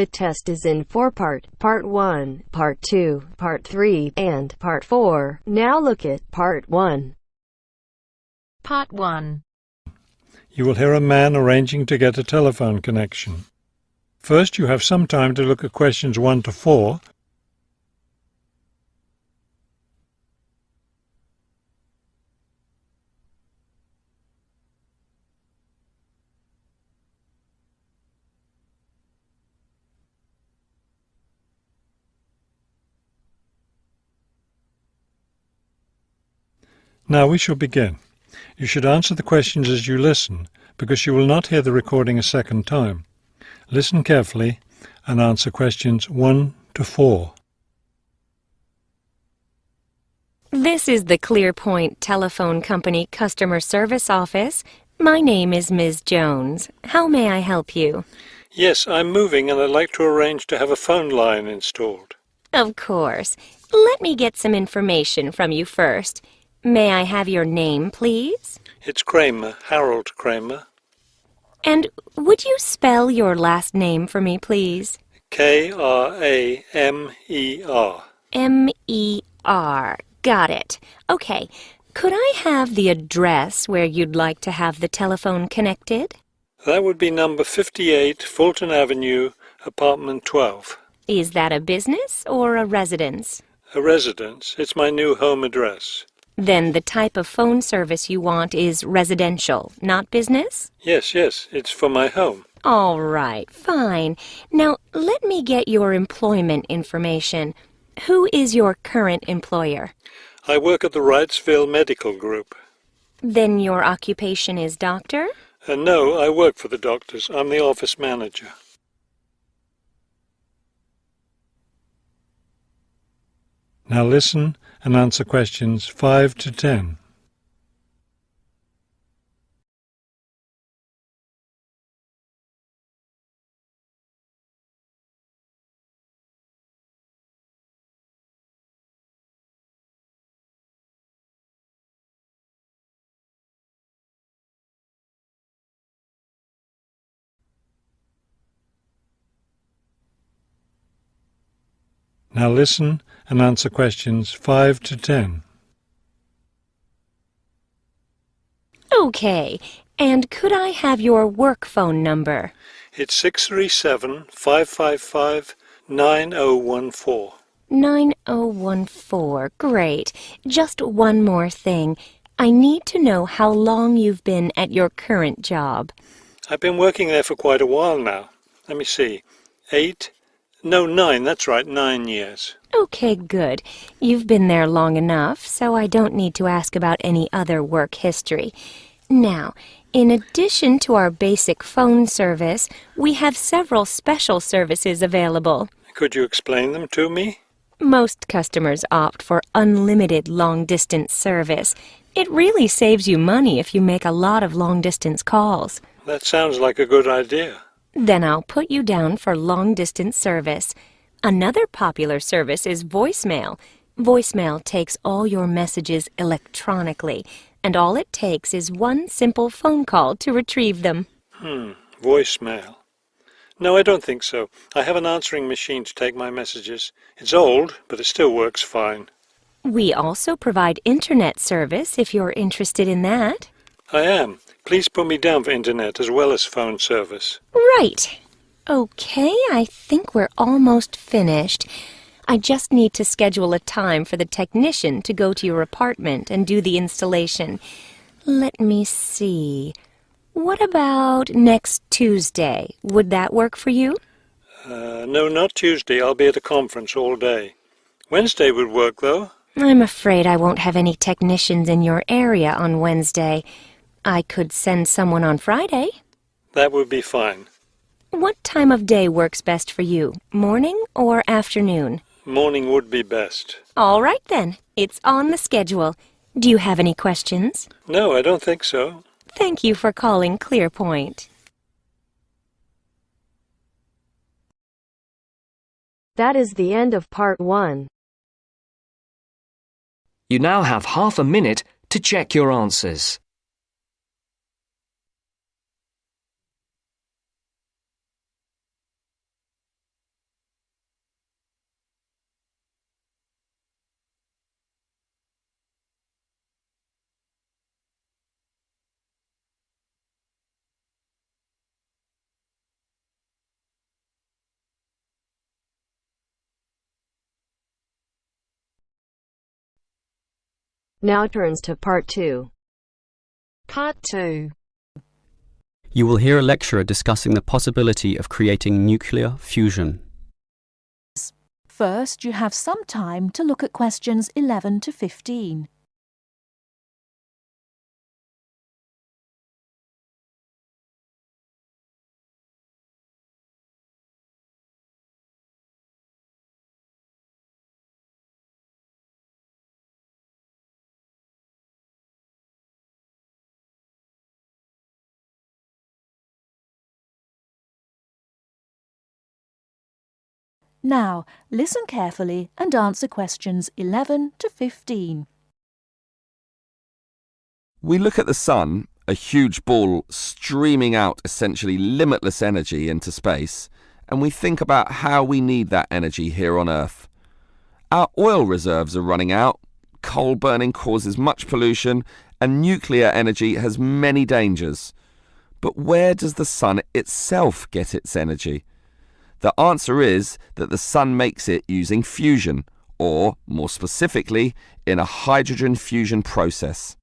The test is in 4 parts: Part 1, Part 2, Part 3, and Part 4. Now look at Part 1. Part 1. You will hear a man arranging to get a telephone connection. First, you have some time to look at questions 1 to 4. Now we shall begin. You should answer the questions as you listen, because you will not hear the recording a second time. Listen carefully and answer questions 1 to 4. This is the ClearPoint Telephone Company Customer Service Office. My name is Ms. Jones. How may I help you? Yes, I'm moving and I'd like to arrange to have a phone line installed. Of course. Let me get some information from you first. May I have your name, please? It's Kramer, Harold Kramer. And would you spell your last name for me, please? Kramer. M-E-R. Got it. Okay. Could I have the address where you'd like to have the telephone connected? That would be number 58, Fulton Avenue, apartment 12. Is that a business or a residence? A residence. It's my new home address. Then the type of phone service you want is residential, not business? Yes, it's for my home. All right, fine. Now, let me get your employment information. Who is your current employer? I work at the Wrightsville Medical Group. Then your occupation is doctor? No, I work for the doctors. I'm the office manager. Now listen and answer questions 5 to 10. Now listen and answer questions 5 to 10. Okay. And could I have your work phone number? It's 637-555-9014. 9014. Great. Just one more thing. I need to know how long you've been at your current job. I've been working there for quite a while now. Let me see. 9, that's right, 9 years. Okay, good. You've been there long enough, so I don't need to ask about any other work history. Now, in addition to our basic phone service, we have several special services available. Could you explain them to me? Most customers opt for unlimited long-distance service. It really saves you money if you make a lot of long-distance calls. That sounds like a good idea. Then I'll put you down for long-distance service. Another popular service is voicemail. Voicemail takes all your messages electronically, and all it takes is one simple phone call to retrieve them. Voicemail. No, I don't think so. I have an answering machine to take my messages. It's old, but it still works fine. We also provide internet service if you're interested in that. I am. Please put me down for internet as well as phone service. Right. Okay, I think we're almost finished. I just need to schedule a time for the technician to go to your apartment and do the installation. Let me see. What about next Tuesday? Would that work for you? No, not Tuesday. I'll be at a conference all day. Wednesday would work, though. I'm afraid I won't have any technicians in your area on Wednesday. I could send someone on Friday. That would be fine. What time of day works best for you, morning or afternoon? Morning would be best. All right then, it's on the schedule. Do you have any questions? No, I don't think so. Thank you for calling ClearPoint. That is the end of Part 1. You now have half a minute to check your answers. Now turns to Part 2. Part 2. You will hear a lecturer discussing the possibility of creating nuclear fusion. First, you have some time to look at questions 11 to 15. Now, listen carefully and answer questions 11 to 15. We look at the sun, a huge ball streaming out essentially limitless energy into space, and we think about how we need that energy here on Earth. Our oil reserves are running out, coal burning causes much pollution, and nuclear energy has many dangers. But where does the sun itself get its energy? The answer is that the sun makes it using fusion, or, more specifically, in a hydrogen fusion process.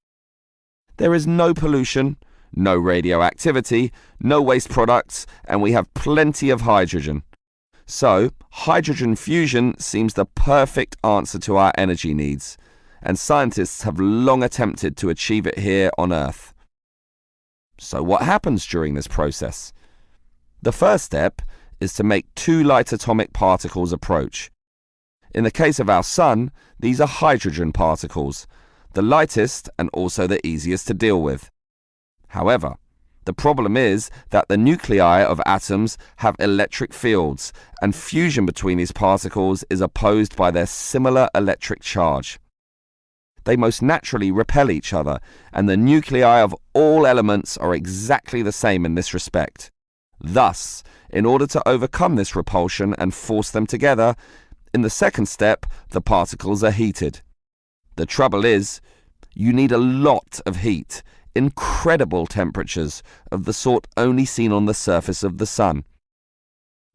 There is no pollution, no radioactivity, no waste products, and we have plenty of hydrogen. So, hydrogen fusion seems the perfect answer to our energy needs, and scientists have long attempted to achieve it here on Earth. So what happens during this process? The first step is to make two light atomic particles approach. In the case of our sun, these are hydrogen particles, the lightest and also the easiest to deal with. However, the problem is that the nuclei of atoms have electric fields, and fusion between these particles is opposed by their similar electric charge. They most naturally repel each other, and the nuclei of all elements are exactly the same in this respect. Thus, in order to overcome this repulsion and force them together, in the second step, the particles are heated. The trouble is, you need a lot of heat, incredible temperatures of the sort only seen on the surface of the sun.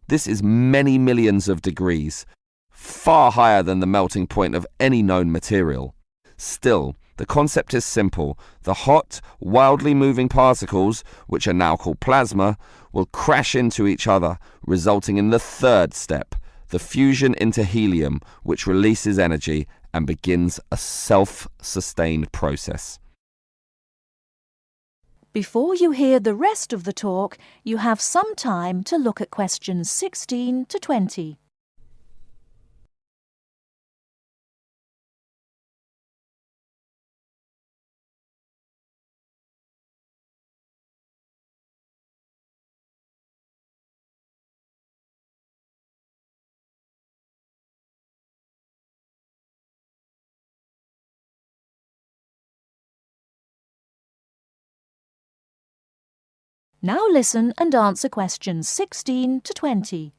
This is many millions of degrees, far higher than the melting point of any known material. Still, the concept is simple. The hot, wildly moving particles, which are now called plasma, will crash into each other, resulting in the third step, the fusion into helium, which releases energy and begins a self-sustained process. Before you hear the rest of the talk, you have some time to look at questions 16 to 20. Now listen and answer questions 16 to 20.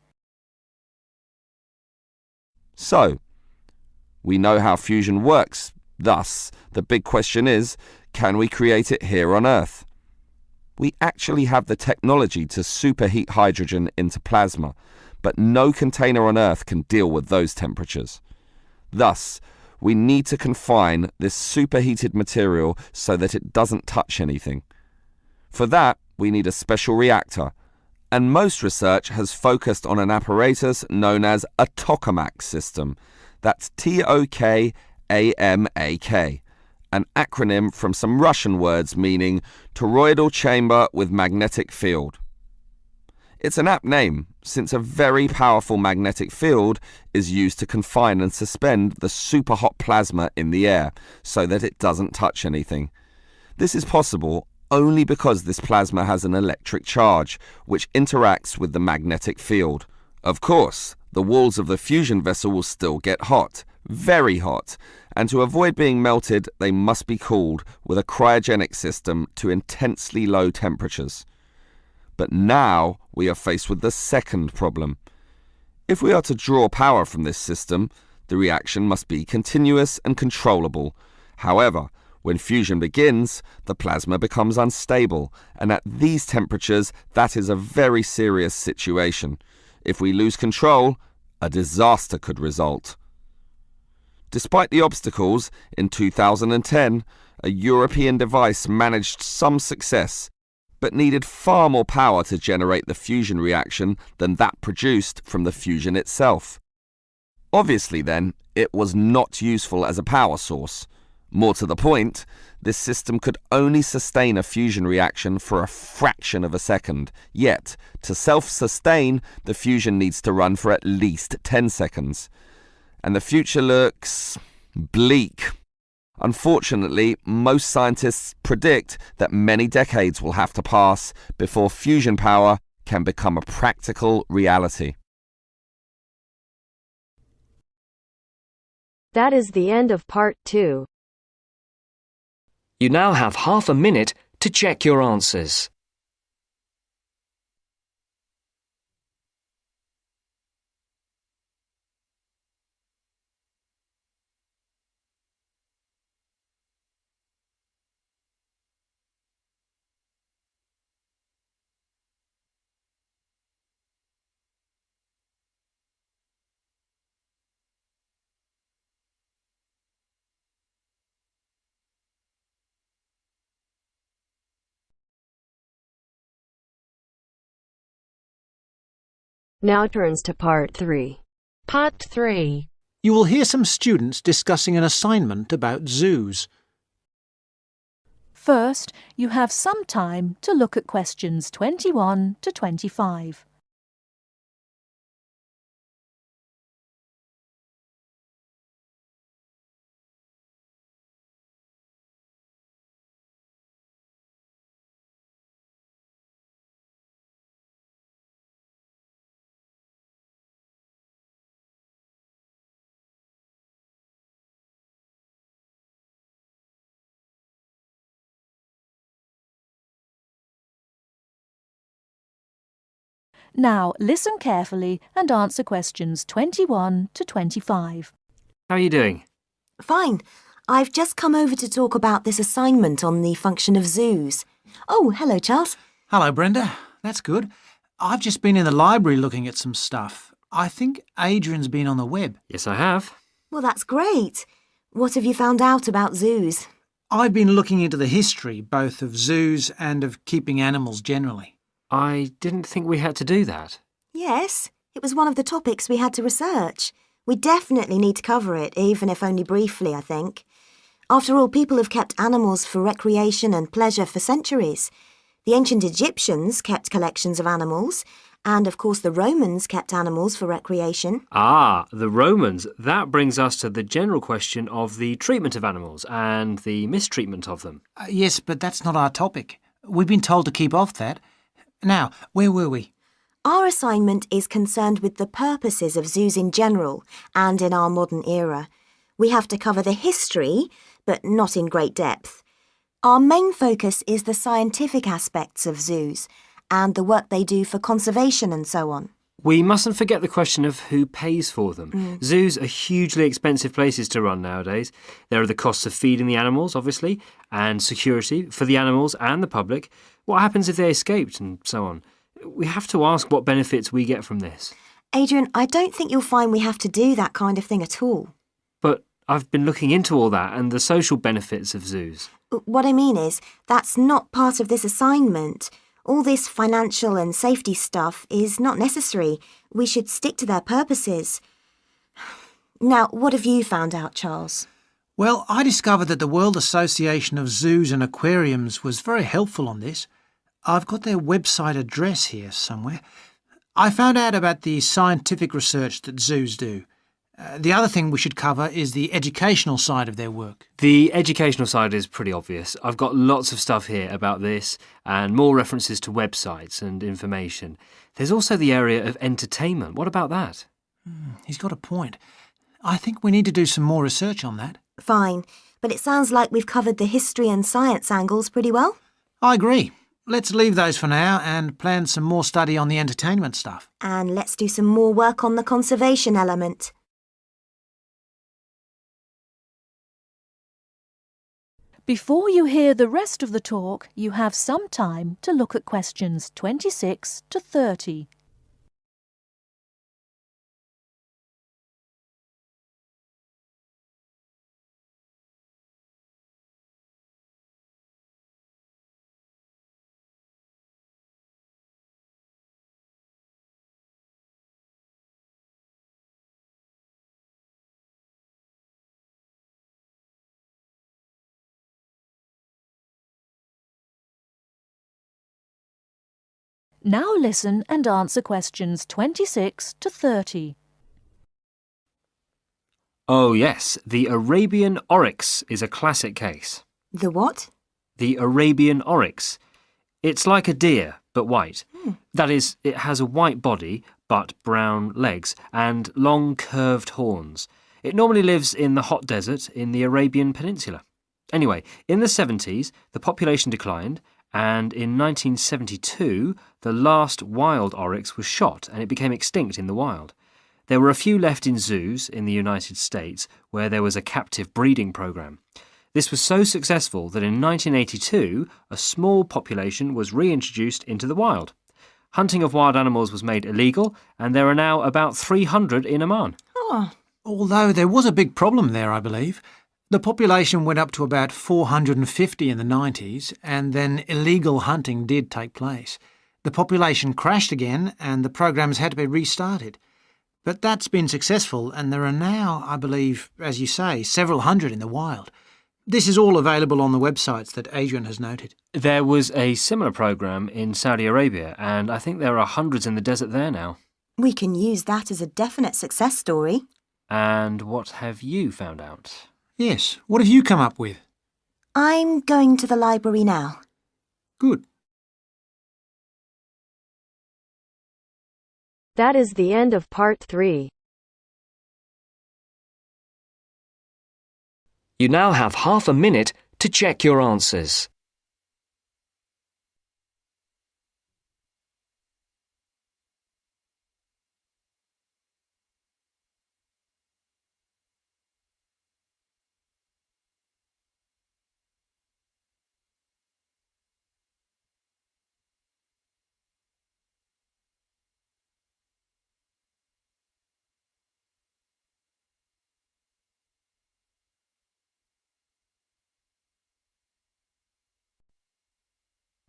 So, we know how fusion works. Thus, the big question is, can we create it here on Earth? We actually have the technology to superheat hydrogen into plasma, but no container on Earth can deal with those temperatures. Thus, we need to confine this superheated material so that it doesn't touch anything. For that, we need a special reactor, and most research has focused on an apparatus known as a tokamak system. That's Tokamak, an acronym from some Russian words meaning toroidal chamber with magnetic field. It's an apt name, since a very powerful magnetic field is used to confine and suspend the super hot plasma in the air so that it doesn't touch anything. This is possible only because this plasma has an electric charge, which interacts with the magnetic field. Of course, the walls of the fusion vessel will still get hot, very hot, and to avoid being melted, they must be cooled with a cryogenic system to intensely low temperatures. But now we are faced with the second problem. If we are to draw power from this system, the reaction must be continuous and controllable. However, when fusion begins, the plasma becomes unstable, and at these temperatures, that is a very serious situation. If we lose control, a disaster could result. Despite the obstacles, in 2010, a European device managed some success, but needed far more power to generate the fusion reaction than that produced from the fusion itself. Obviously then, it was not useful as a power source. More to the point, this system could only sustain a fusion reaction for a fraction of a second, yet, to self-sustain, the fusion needs to run for at least 10 seconds. And the future looks bleak. Unfortunately, most scientists predict that many decades will have to pass before fusion power can become a practical reality. That is the end of part 2. You now have half a minute to check your answers. Now turns to part 3. Part 3. You will hear some students discussing an assignment about zoos. First, you have some time to look at questions 21 to 25. Now, listen carefully and answer questions 21 to 25. How are you doing? Fine. I've just come over to talk about this assignment on the function of zoos. Oh, hello, Charles. Hello, Brenda. That's good. I've just been in the library looking at some stuff. I think Adrian's been on the web. Yes, I have. Well, that's great. What have you found out about zoos? I've been looking into the history both of zoos and of keeping animals generally. I didn't think we had to do that. Yes, it was one of the topics we had to research. We definitely need to cover it, even if only briefly, I think. After all, people have kept animals for recreation and pleasure for centuries. The ancient Egyptians kept collections of animals, and of course the Romans kept animals for recreation. Ah, the Romans. That brings us to the general question of the treatment of animals and the mistreatment of them. Yes, but that's not our topic. We've been told to keep off that. Now, where were we? Our assignment is concerned with the purposes of zoos in general and in our modern era. We have to cover the history, but not in great depth. Our main focus is the scientific aspects of zoos and the work they do for conservation and so on. We mustn't forget the question of who pays for them. Zoos are hugely expensive places to run nowadays. There are the costs of feeding the animals, obviously, and security for the animals and the public. What happens if they escaped and so on? We have to ask what benefits we get from this. Adrian, I don't think you'll find we have to do that kind of thing at all. But I've been looking into all that and the social benefits of zoos. What I mean is, that's not part of this assignment. All this financial and safety stuff is not necessary. We should stick to their purposes. Now, what have you found out, Charles? Well, I discovered that the World Association of Zoos and Aquariums was very helpful on this. I've got their website address here somewhere. I found out about the scientific research that zoos do. The other thing we should cover is the educational side of their work. The educational side is pretty obvious. I've got lots of stuff here about this and more references to websites and information. There's also the area of entertainment. What about that? He's got a point. I think we need to do some more research on that. Fine, but it sounds like we've covered the history and science angles pretty well. I agree. Let's leave those for now and plan some more study on the entertainment stuff. And let's do some more work on the conservation element. Before you hear the rest of the talk, you have some time to look at questions 26 to 30. Now listen and answer questions 26 to 30. Oh yes, the Arabian oryx is a classic case. The what? The Arabian oryx. It's like a deer, but white. That is, it has a white body, but brown legs, and long curved horns. It normally lives in the hot desert in the Arabian Peninsula. Anyway, in the 70s, the population declined, and in 1972, the last wild oryx was shot and it became extinct in the wild. There were a few left in zoos in the United States where there was a captive breeding program. This was so successful that in 1982, a small population was reintroduced into the wild. Hunting of wild animals was made illegal, and there are now about 300 in Oman. Oh. Although there was a big problem there, I believe. The population went up to about 450 in the 90s, and then illegal hunting did take place. The population crashed again, and the programs had to be restarted. But that's been successful, and there are now, I believe, as you say, several hundred in the wild. This is all available on the websites that Adrian has noted. There was a similar program in Saudi Arabia, and I think there are hundreds in the desert there now. We can use that as a definite success story. And what have you found out? Yes, what have you come up with? I'm going to the library now. Good. That is the end of part 3. You now have half a minute to check your answers.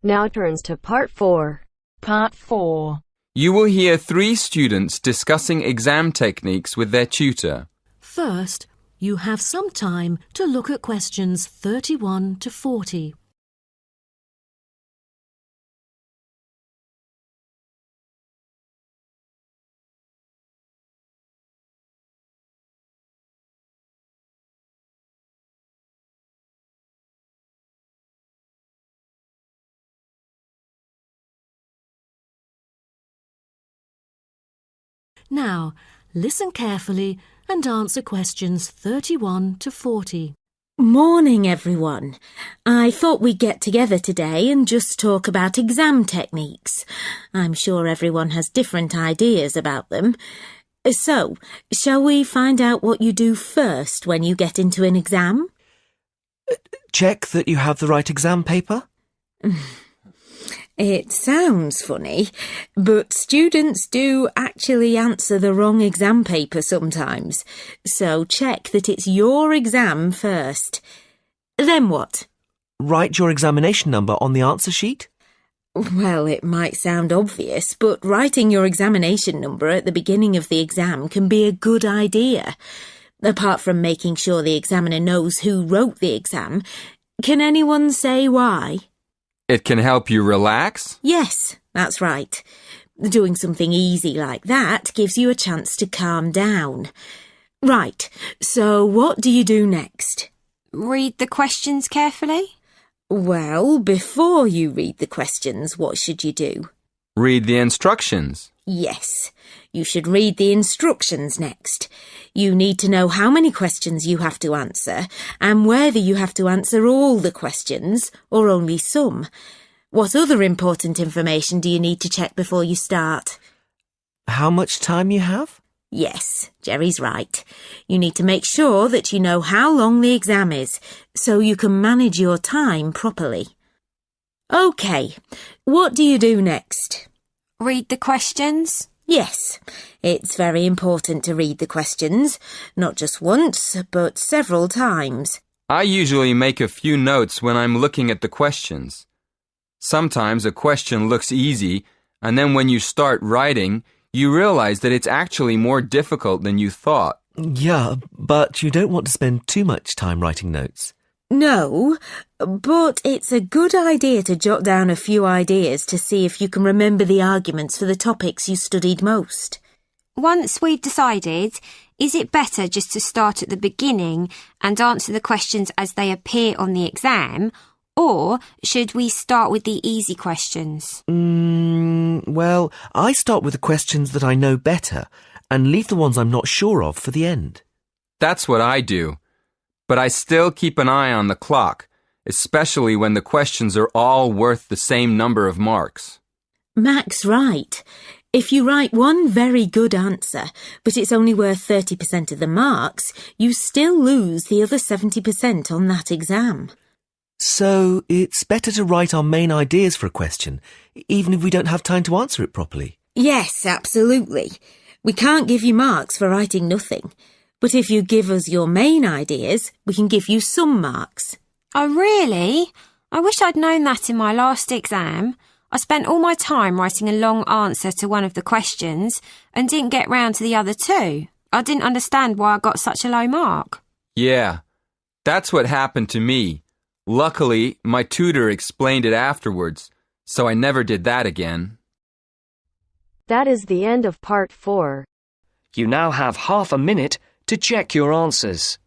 Now turns to part 4. Part 4. You will hear 3 students discussing exam techniques with their tutor. First, you have some time to look at questions 31 to 40. Now, listen carefully and answer questions 31 to 40. Morning, everyone. I thought we'd get together today and just talk about exam techniques. I'm sure everyone has different ideas about them. So, shall we find out what you do first when you get into an exam? Check that you have the right exam paper? It sounds funny, but students do actually answer the wrong exam paper sometimes. So check that it's your exam first. Then what? Write your examination number on the answer sheet? Well, it might sound obvious, but writing your examination number at the beginning of the exam can be a good idea. Apart from making sure the examiner knows who wrote the exam, can anyone say why? It can help you relax? Yes, that's right. Doing something easy like that gives you a chance to calm down. Right, so what do you do next? Read the questions carefully? Well, before you read the questions, what should you do? Read the instructions. Yes, you should read the instructions next. You need to know how many questions you have to answer and whether you have to answer all the questions or only some. What other important information do you need to check before you start? How much time you have? Yes, Jerry's right. You need to make sure that you know how long the exam is so you can manage your time properly. OK, what do you do next? Read the questions? Yes, it's very important to read the questions, not just once, but several times. I usually make a few notes when I'm looking at the questions. Sometimes a question looks easy, and then when you start writing, you realize that it's actually more difficult than you thought. Yeah, but you don't want to spend too much time writing notes. No, but it's a good idea to jot down a few ideas to see if you can remember the arguments for the topics you studied most. Once we've decided, is it better just to start at the beginning and answer the questions as they appear on the exam, or should we start with the easy questions? Well, I start with the questions that I know better and leave the ones I'm not sure of for the end. That's what I do. But I still keep an eye on the clock, especially when the questions are all worth the same number of marks. Mac's right. If you write one very good answer, but it's only worth 30% of the marks, you still lose the other 70% on that exam. So it's better to write our main ideas for a question, even if we don't have time to answer it properly. Yes, absolutely. We can't give you marks for writing nothing. But if you give us your main ideas, we can give you some marks. Oh, really? I wish I'd known that in my last exam. I spent all my time writing a long answer to one of the questions and didn't get round to the other two. I didn't understand why I got such a low mark. Yeah, that's what happened to me. Luckily, my tutor explained it afterwards, so I never did that again. That is the end of part 4. You now have half a minute to check your answers.